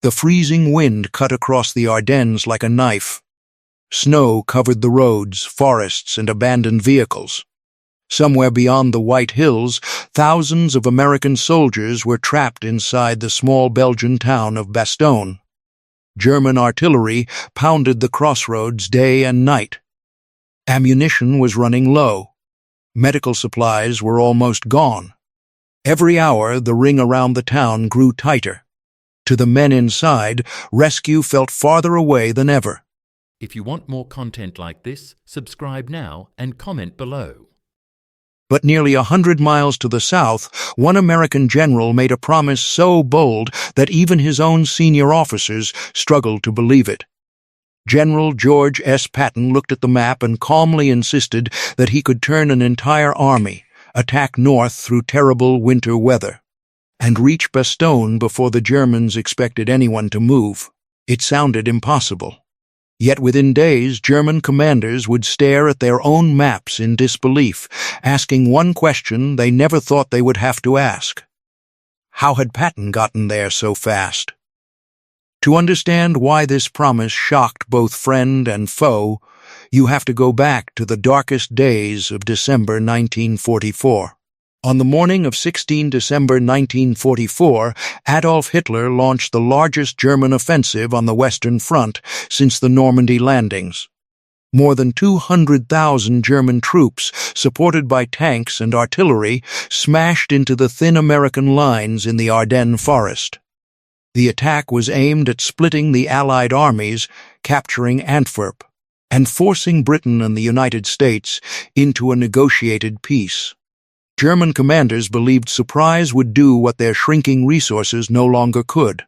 The freezing wind cut across the Ardennes like a knife. Snow covered the roads, forests, and abandoned vehicles. Somewhere beyond the White Hills, thousands of American soldiers were trapped inside the small Belgian town of Bastogne. German artillery pounded the crossroads day and night. Ammunition was running low. Medical supplies were almost gone. Every hour, the ring around the town grew tighter. To the men inside, rescue felt farther away than ever. If you want more content like this, subscribe now and comment below. But nearly 100 miles to the south, one American general made a promise so bold that even his own senior officers struggled to believe it. General George S. Patton looked at the map and calmly insisted that he could turn an entire army, attack north through terrible winter weather, and reach Bastogne before the Germans expected anyone to move. It sounded impossible. Yet within days, German commanders would stare at their own maps in disbelief, asking one question they never thought they would have to ask. How had Patton gotten there so fast? To understand why this promise shocked both friend and foe, you have to go back to the darkest days of December 1944. On the morning of 16 December 1944, Adolf Hitler launched the largest German offensive on the Western Front since the Normandy landings. More than 200,000 German troops, supported by tanks and artillery, smashed into the thin American lines in the Ardennes forest. The attack was aimed at splitting the Allied armies, capturing Antwerp, and forcing Britain and the United States into a negotiated peace. German commanders believed surprise would do what their shrinking resources no longer could.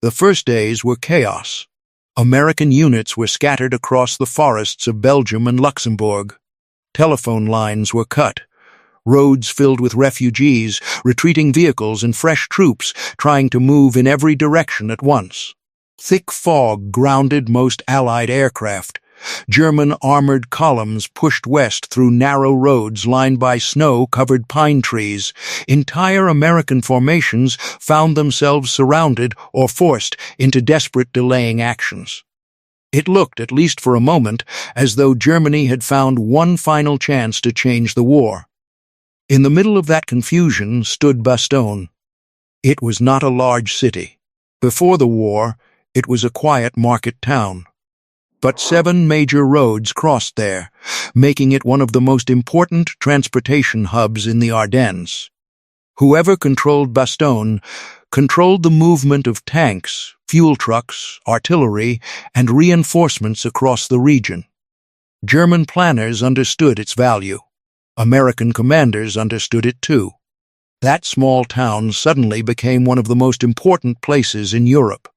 The first days were chaos. American units were scattered across the forests of Belgium and Luxembourg. Telephone lines were cut. Roads filled with refugees, retreating vehicles, and fresh troops trying to move in every direction at once. Thick fog grounded most Allied aircraft. German armored columns pushed west through narrow roads lined by snow-covered pine trees. Entire American formations found themselves surrounded or forced into desperate delaying actions. It looked, at least for a moment, as though Germany had found one final chance to change the war. In the middle of that confusion stood Bastogne. It was not a large city. Before the war, it was a quiet market town. But 7 major roads crossed there, making it one of the most important transportation hubs in the Ardennes. Whoever controlled Bastogne controlled the movement of tanks, fuel trucks, artillery, and reinforcements across the region. German planners understood its value. American commanders understood it too. That small town suddenly became one of the most important places in Europe.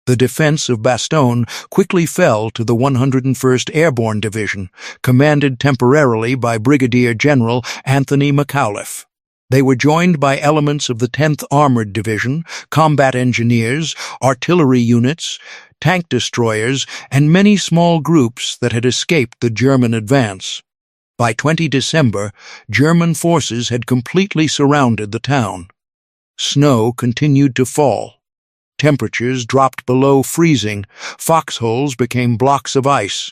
The defense of Bastogne quickly fell to the 101st Airborne Division, commanded temporarily by Brigadier General Anthony McAuliffe. They were joined by elements of the 10th Armored Division, combat engineers, artillery units, tank destroyers, and many small groups that had escaped the German advance. By 20 December, German forces had completely surrounded the town. Snow continued to fall. Temperatures dropped below freezing. Foxholes became blocks of ice.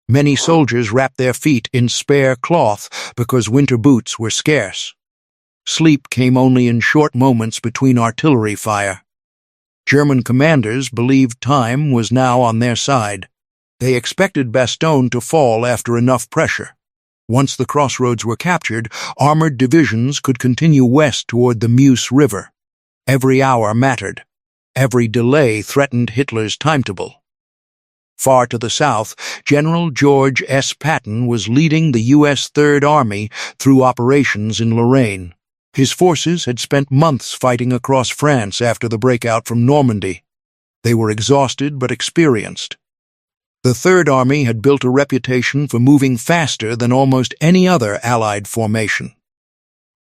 Many soldiers wrapped their feet in spare cloth because winter boots were scarce. Sleep came only in short moments between artillery fire. German commanders believed time was now on their side. They expected Bastogne to fall after enough pressure. Once the crossroads were captured, armored divisions could continue west toward the Meuse River. Every hour mattered. Every delay threatened Hitler's timetable. Far to the south, General George S. Patton was leading the U.S. Third Army through operations in Lorraine. His forces had spent months fighting across France after the breakout from Normandy. They were exhausted but experienced. The Third Army had built a reputation for moving faster than almost any other Allied formation.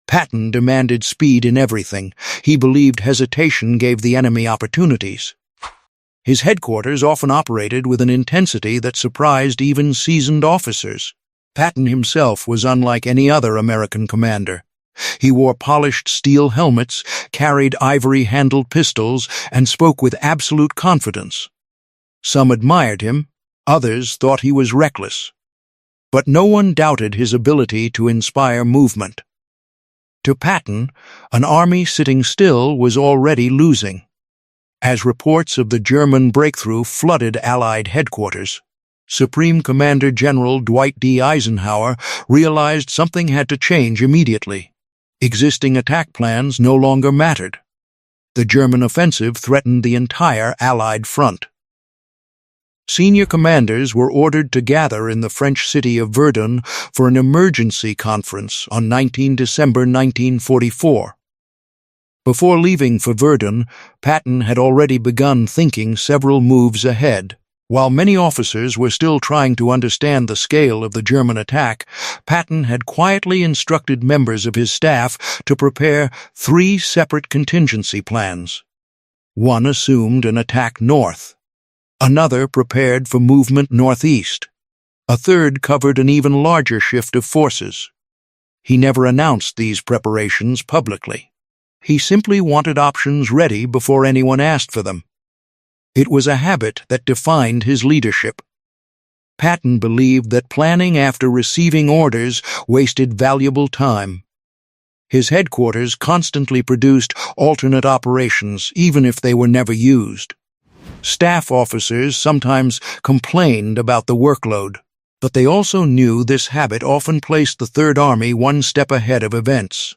Patton demanded speed in everything. He believed hesitation gave the enemy opportunities. His headquarters often operated with an intensity that surprised even seasoned officers. Patton himself was unlike any other American commander. He wore polished steel helmets, carried ivory-handled pistols, and spoke with absolute confidence. Some admired him, others thought he was reckless. But no one doubted his ability to inspire movement. To Patton, an army sitting still was already losing. As reports of the German breakthrough flooded Allied headquarters, Supreme Commander General Dwight D. Eisenhower realized something had to change immediately. Existing attack plans no longer mattered. The German offensive threatened the entire Allied front. Senior commanders were ordered to gather in the French city of Verdun for an emergency conference on 19 December 1944. Before leaving for Verdun, Patton had already begun thinking several moves ahead. While many officers were still trying to understand the scale of the German attack, Patton had quietly instructed members of his staff to prepare 3 separate contingency plans. One assumed an attack north. Another prepared for movement northeast. A third covered an even larger shift of forces. He never announced these preparations publicly. He simply wanted options ready before anyone asked for them. It was a habit that defined his leadership. Patton believed that planning after receiving orders wasted valuable time. His headquarters constantly produced alternate operations, even if they were never used. Staff officers sometimes complained about the workload, but they also knew this habit often placed the Third Army one step ahead of events.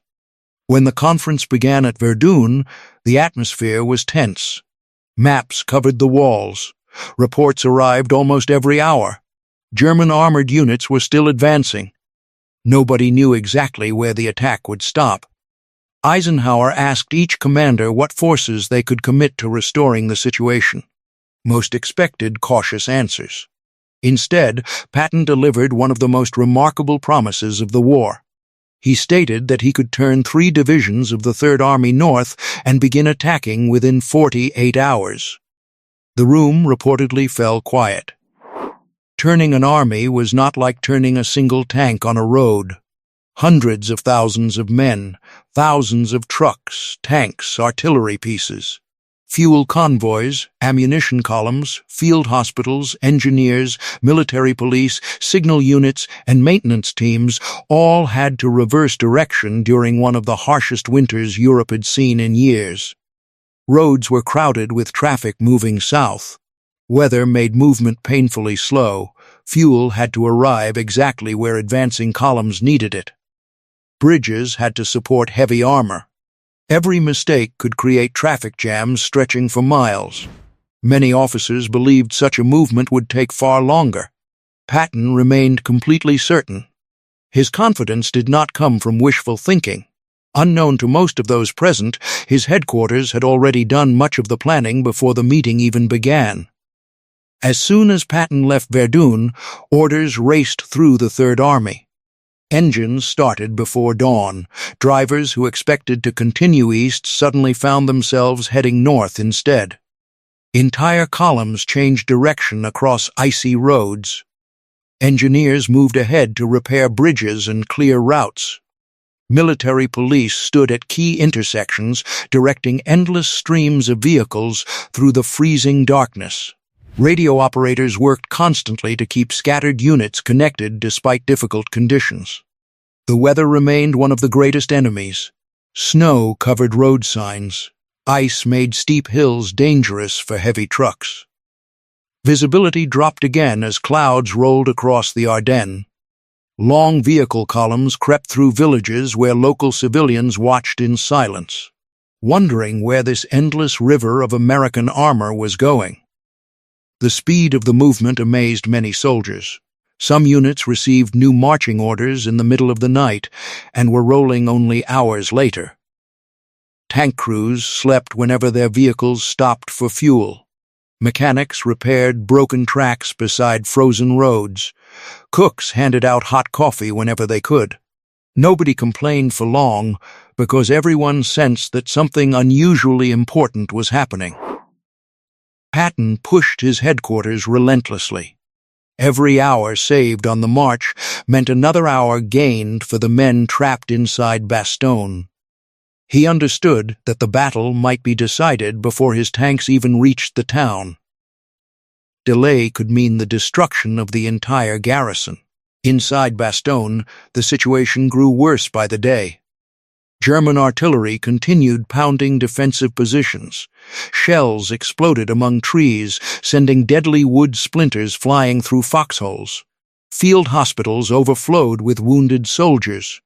When the conference began at Verdun, the atmosphere was tense. Maps covered the walls. Reports arrived almost every hour. German armored units were still advancing. Nobody knew exactly where the attack would stop. Eisenhower asked each commander what forces they could commit to restoring the situation. Most expected cautious answers. Instead, Patton delivered one of the most remarkable promises of the war. He stated that he could turn 3 divisions of the Third Army north and begin attacking within 48 hours. The room reportedly fell quiet. Turning an army was not like turning a single tank on a road. Hundreds of thousands of men, thousands of trucks, tanks, artillery pieces. Fuel convoys, ammunition columns, field hospitals, engineers, military police, signal units, and maintenance teams all had to reverse direction during one of the harshest winters Europe had seen in years. Roads were crowded with traffic moving south. Weather made movement painfully slow. Fuel had to arrive exactly where advancing columns needed it. Bridges had to support heavy armor. Every mistake could create traffic jams stretching for miles. Many officers believed such a movement would take far longer. Patton remained completely certain. His confidence did not come from wishful thinking. Unknown to most of those present, his headquarters had already done much of the planning before the meeting even began. As soon as Patton left Verdun, orders raced through the Third Army. Engines started before dawn. Drivers who expected to continue east suddenly found themselves heading north instead. Entire columns changed direction across icy roads. Engineers moved ahead to repair bridges and clear routes. Military police stood at key intersections, directing endless streams of vehicles through the freezing darkness. Radio operators worked constantly to keep scattered units connected despite difficult conditions. The weather remained one of the greatest enemies. Snow covered road signs. Ice made steep hills dangerous for heavy trucks. Visibility dropped again as clouds rolled across the Ardennes. Long vehicle columns crept through villages where local civilians watched in silence, wondering where this endless river of American armor was going. The speed of the movement amazed many soldiers. Some units received new marching orders in the middle of the night and were rolling only hours later. Tank crews slept whenever their vehicles stopped for fuel. Mechanics repaired broken tracks beside frozen roads. Cooks handed out hot coffee whenever they could. Nobody complained for long because everyone sensed that something unusually important was happening. Patton pushed his headquarters relentlessly. Every hour saved on the march meant another hour gained for the men trapped inside Bastogne. He understood that the battle might be decided before his tanks even reached the town. Delay could mean the destruction of the entire garrison. Inside Bastogne, the situation grew worse by the day. German artillery continued pounding defensive positions. Shells exploded among trees, sending deadly wood splinters flying through foxholes. Field hospitals overflowed with wounded soldiers.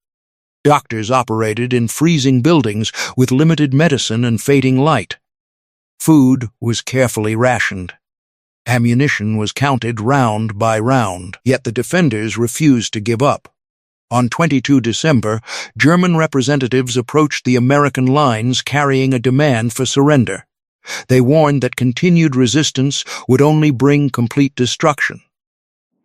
Doctors operated in freezing buildings with limited medicine and fading light. Food was carefully rationed. Ammunition was counted round by round, yet the defenders refused to give up. On 22 December, German representatives approached the American lines carrying a demand for surrender. They warned that continued resistance would only bring complete destruction.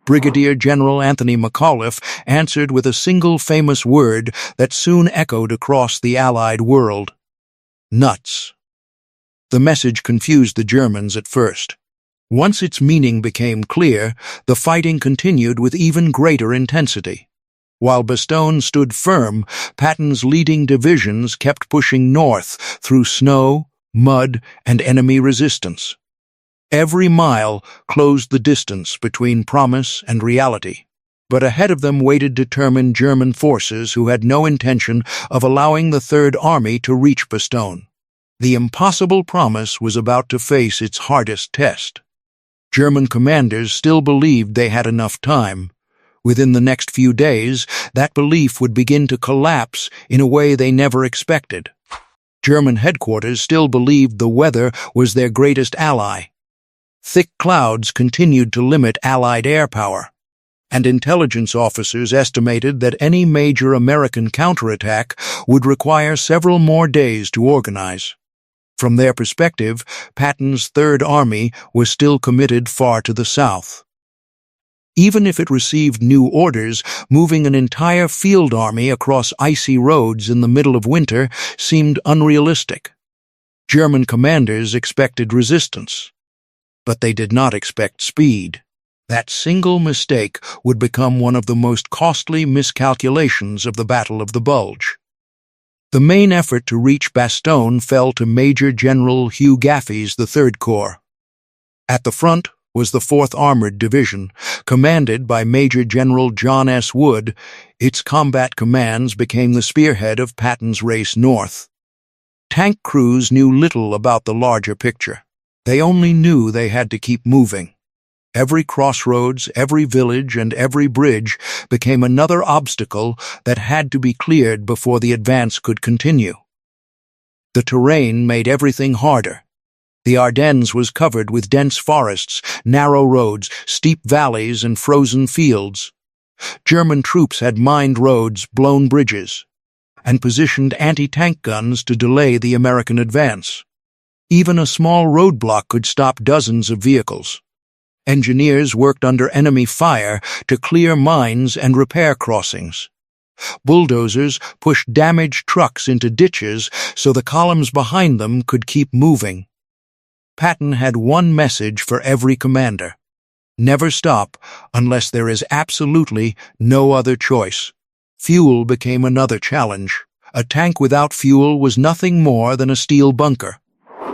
Brigadier General Anthony McAuliffe answered with a single famous word that soon echoed across the Allied world: nuts. The message confused the Germans at first. Once its meaning became clear, the fighting continued with even greater intensity. While Bastogne stood firm, Patton's leading divisions kept pushing north through snow, mud, and enemy resistance. Every mile closed the distance between promise and reality. But ahead of them waited determined German forces who had no intention of allowing the Third Army to reach Bastogne. The impossible promise was about to face its hardest test. German commanders still believed they had enough time. Within the next few days, that belief would begin to collapse in a way they never expected. German headquarters still believed the weather was their greatest ally. Thick clouds continued to limit Allied air power, and intelligence officers estimated that any major American counterattack would require several more days to organize. From their perspective, Patton's Third Army was still committed far to the south. Even if it received new orders, moving an entire field army across icy roads in the middle of winter seemed unrealistic. German commanders expected resistance, but they did not expect speed. That single mistake would become one of the most costly miscalculations of the Battle of the Bulge. The main effort to reach Bastogne fell to Major General Hugh Gaffey's the Third Corps. At the front was the 4th Armored Division, commanded by Major General John S. Wood. Its combat commands became the spearhead of Patton's race north. Tank crews knew little about the larger picture. They only knew they had to keep moving. Every crossroads, every village, and every bridge became another obstacle that had to be cleared before the advance could continue. The terrain made everything harder. The Ardennes was covered with dense forests, narrow roads, steep valleys, and frozen fields. German troops had mined roads, blown bridges, and positioned anti-tank guns to delay the American advance. Even a small roadblock could stop dozens of vehicles. Engineers worked under enemy fire to clear mines and repair crossings. Bulldozers pushed damaged trucks into ditches so the columns behind them could keep moving. Patton had one message for every commander: never stop unless there is absolutely no other choice. Fuel became another challenge. A tank without fuel was nothing more than a steel bunker.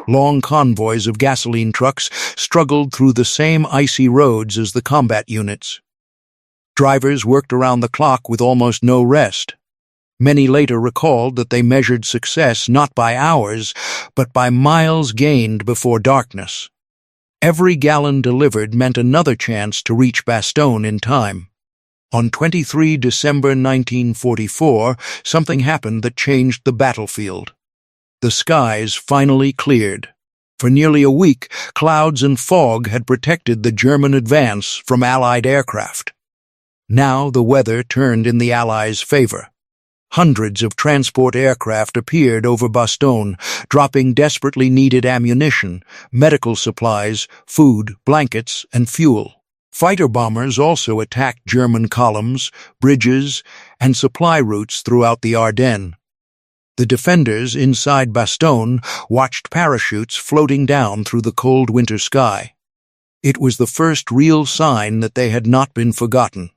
Long convoys of gasoline trucks struggled through the same icy roads as the combat units. Drivers worked around the clock with almost no rest. Many later recalled that they measured success not by hours, but by miles gained before darkness. Every gallon delivered meant another chance to reach Bastogne in time. On 23 December 1944, something happened that changed the battlefield. The skies finally cleared. For nearly a week, clouds and fog had protected the German advance from Allied aircraft. Now the weather turned in the Allies' favor. Hundreds of transport aircraft appeared over Bastogne, dropping desperately needed ammunition, medical supplies, food, blankets, and fuel. Fighter bombers also attacked German columns, bridges, and supply routes throughout the Ardennes. The defenders inside Bastogne watched parachutes floating down through the cold winter sky. It was the first real sign that they had not been forgotten.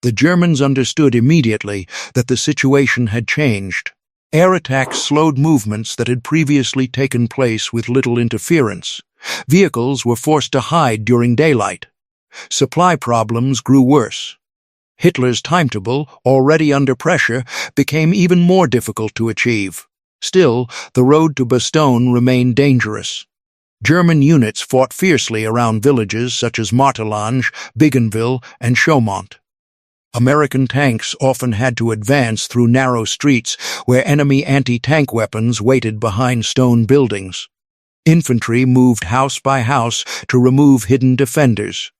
The Germans understood immediately that the situation had changed. Air attacks slowed movements that had previously taken place with little interference. Vehicles were forced to hide during daylight. Supply problems grew worse. Hitler's timetable, already under pressure, became even more difficult to achieve. Still, the road to Bastogne remained dangerous. German units fought fiercely around villages such as Martelange, Bougainville, and Chaumont. American tanks often had to advance through narrow streets where enemy anti-tank weapons waited behind stone buildings. Infantry moved house by house to remove hidden defenders.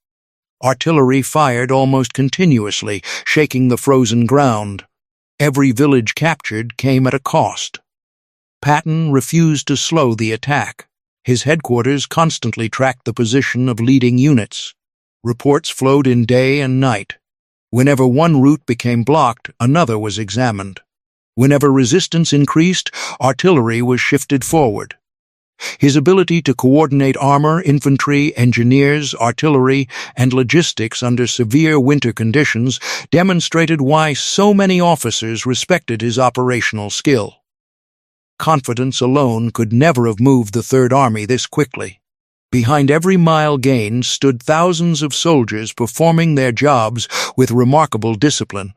Artillery fired almost continuously, shaking the frozen ground. Every village captured came at a cost. Patton refused to slow the attack. His headquarters constantly tracked the position of leading units. Reports flowed in day and night. Whenever one route became blocked, another was examined. Whenever resistance increased, artillery was shifted forward. His ability to coordinate armor, infantry, engineers, artillery, and logistics under severe winter conditions demonstrated why so many officers respected his operational skill. Confidence alone could never have moved the Third Army this quickly. Behind every mile gained stood thousands of soldiers performing their jobs with remarkable discipline.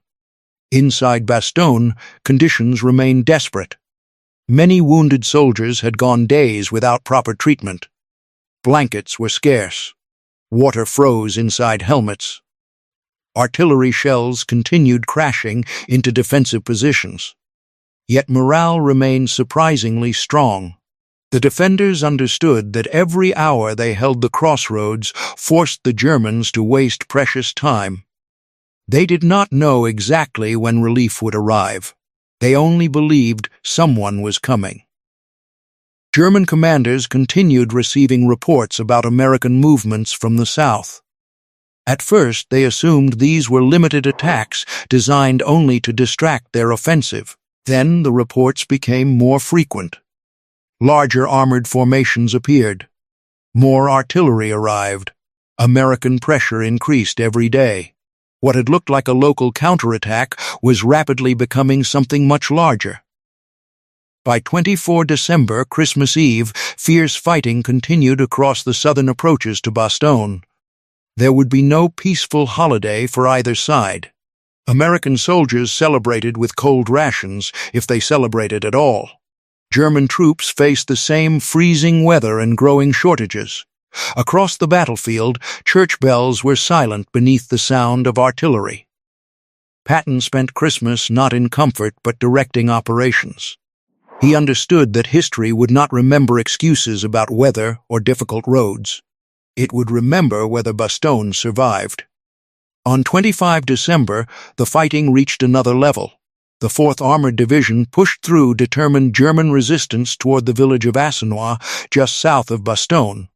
Inside Bastogne, conditions remained desperate. Many wounded soldiers had gone days without proper treatment. Blankets were scarce. Water froze inside helmets. Artillery shells continued crashing into defensive positions. Yet morale remained surprisingly strong. The defenders understood that every hour they held the crossroads forced the Germans to waste precious time. They did not know exactly when relief would arrive. They only believed someone was coming. German commanders continued receiving reports about American movements from the south. At first, they assumed these were limited attacks designed only to distract their offensive. Then the reports became more frequent. Larger armored formations appeared. More artillery arrived. American pressure increased every day. What had looked like a local counterattack was rapidly becoming something much larger. By 24 December, Christmas Eve, fierce fighting continued across the southern approaches to Bastogne. There would be no peaceful holiday for either side. American soldiers celebrated with cold rations, if they celebrated at all. German troops faced the same freezing weather and growing shortages. Across the battlefield, church bells were silent beneath the sound of artillery. Patton spent Christmas not in comfort but directing operations. He understood that history would not remember excuses about weather or difficult roads. It would remember whether Bastogne survived. On 25 December, the fighting reached another level. The 4th Armored Division pushed through determined German resistance toward the village of Audacious, just south of Bastogne.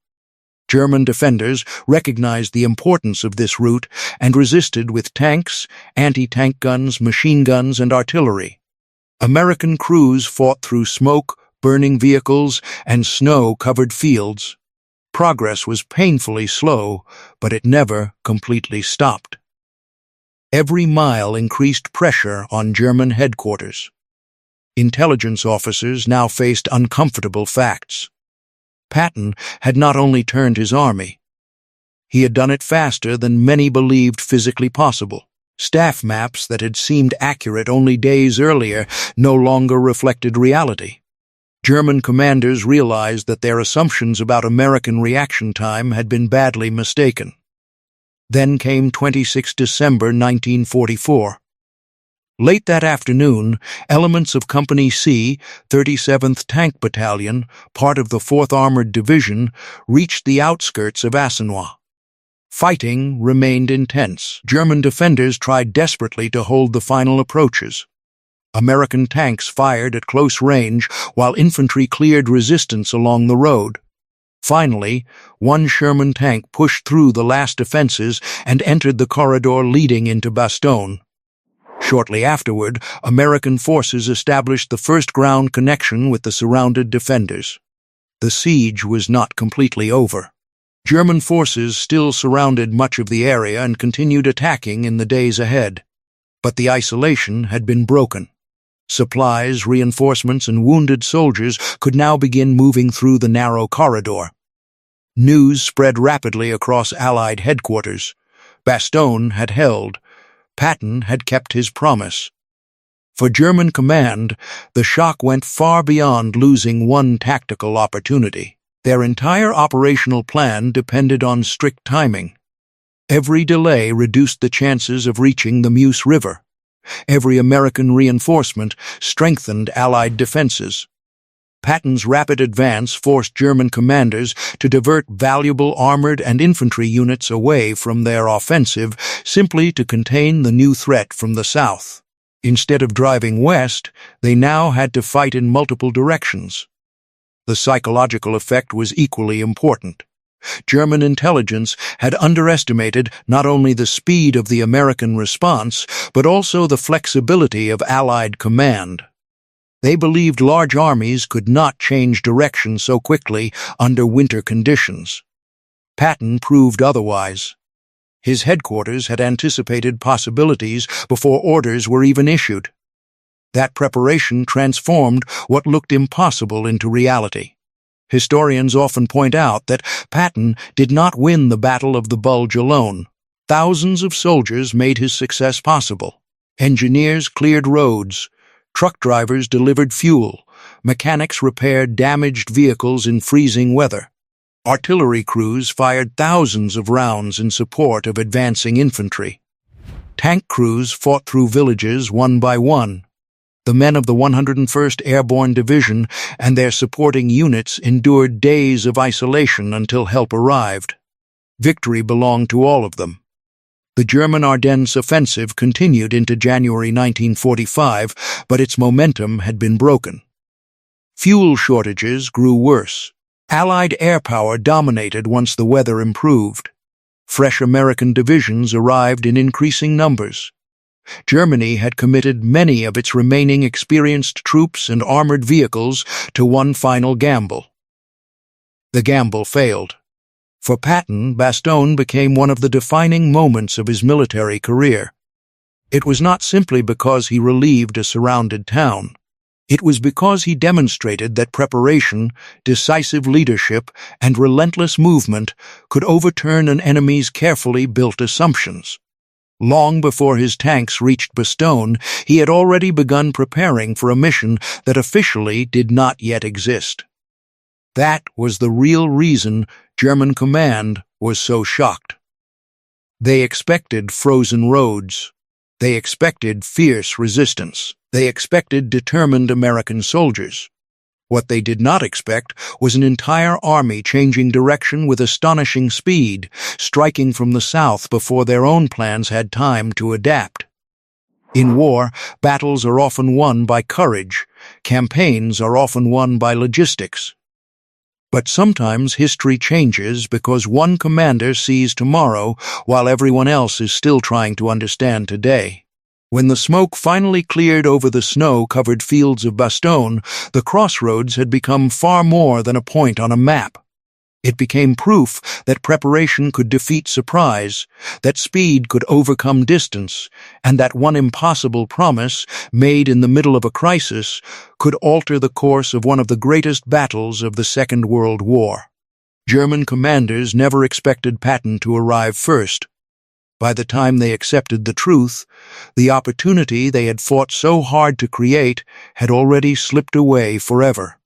German defenders recognized the importance of this route and resisted with tanks, anti-tank guns, machine guns, and artillery. American crews fought through smoke, burning vehicles, and snow-covered fields. Progress was painfully slow, but it never completely stopped. Every mile increased pressure on German headquarters. Intelligence officers now faced uncomfortable facts. Patton had not only turned his army, he had done it faster than many believed physically possible. Staff maps that had seemed accurate only days earlier no longer reflected reality. German commanders realized that their assumptions about American reaction time had been badly mistaken. Then came 26 December 1944. Late that afternoon, elements of Company C, 37th Tank Battalion, part of the 4th Armored Division, reached the outskirts of Audacious. Fighting remained intense. German defenders tried desperately to hold the final approaches. American tanks fired at close range while infantry cleared resistance along the road. Finally, one Sherman tank pushed through the last defenses and entered the corridor leading into Bastogne. Shortly afterward, American forces established the first ground connection with the surrounded defenders. The siege was not completely over. German forces still surrounded much of the area and continued attacking in the days ahead. But the isolation had been broken. Supplies, reinforcements, and wounded soldiers could now begin moving through the narrow corridor. News spread rapidly across Allied headquarters. Bastogne had held. Patton had kept his promise. For German command, the shock went far beyond losing one tactical opportunity. Their entire operational plan depended on strict timing. Every delay reduced the chances of reaching the Meuse River. Every American reinforcement strengthened Allied defenses. Patton's rapid advance forced German commanders to divert valuable armored and infantry units away from their offensive simply to contain the new threat from the south. Instead of driving west, they now had to fight in multiple directions. The psychological effect was equally important. German intelligence had underestimated not only the speed of the American response, but also the flexibility of Allied command. They believed large armies could not change direction so quickly under winter conditions. Patton proved otherwise. His headquarters had anticipated possibilities before orders were even issued. That preparation transformed what looked impossible into reality. Historians often point out that Patton did not win the Battle of the Bulge alone. Thousands of soldiers made his success possible. Engineers cleared roads. Truck drivers delivered fuel. Mechanics repaired damaged vehicles in freezing weather. Artillery crews fired thousands of rounds in support of advancing infantry. Tank crews fought through villages one by one. The men of the 101st Airborne Division and their supporting units endured days of isolation until help arrived. Victory belonged to all of them. The German Ardennes offensive continued into January 1945, but its momentum had been broken. Fuel shortages grew worse. Allied air power dominated once the weather improved. Fresh American divisions arrived in increasing numbers. Germany had committed many of its remaining experienced troops and armored vehicles to one final gamble. The gamble failed. For Patton, Bastogne became one of the defining moments of his military career. It was not simply because he relieved a surrounded town. It was because he demonstrated that preparation, decisive leadership, and relentless movement could overturn an enemy's carefully built assumptions. Long before his tanks reached Bastogne, he had already begun preparing for a mission that officially did not yet exist. That was the real reason German command was so shocked. They expected frozen roads. They expected fierce resistance. They expected determined American soldiers. What they did not expect was an entire army changing direction with astonishing speed, striking from the south before their own plans had time to adapt. In war, battles are often won by courage. Campaigns are often won by logistics. But sometimes history changes because one commander sees tomorrow while everyone else is still trying to understand today. When the smoke finally cleared over the snow-covered fields of Bastogne, the crossroads had become far more than a point on a map. It became proof that preparation could defeat surprise, that speed could overcome distance, and that one impossible promise, made in the middle of a crisis, could alter the course of one of the greatest battles of the Second World War. German commanders never expected Patton to arrive first. By the time they accepted the truth, the opportunity they had fought so hard to create had already slipped away forever.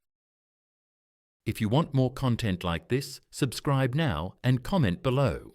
If you want more content like this, subscribe now and comment below.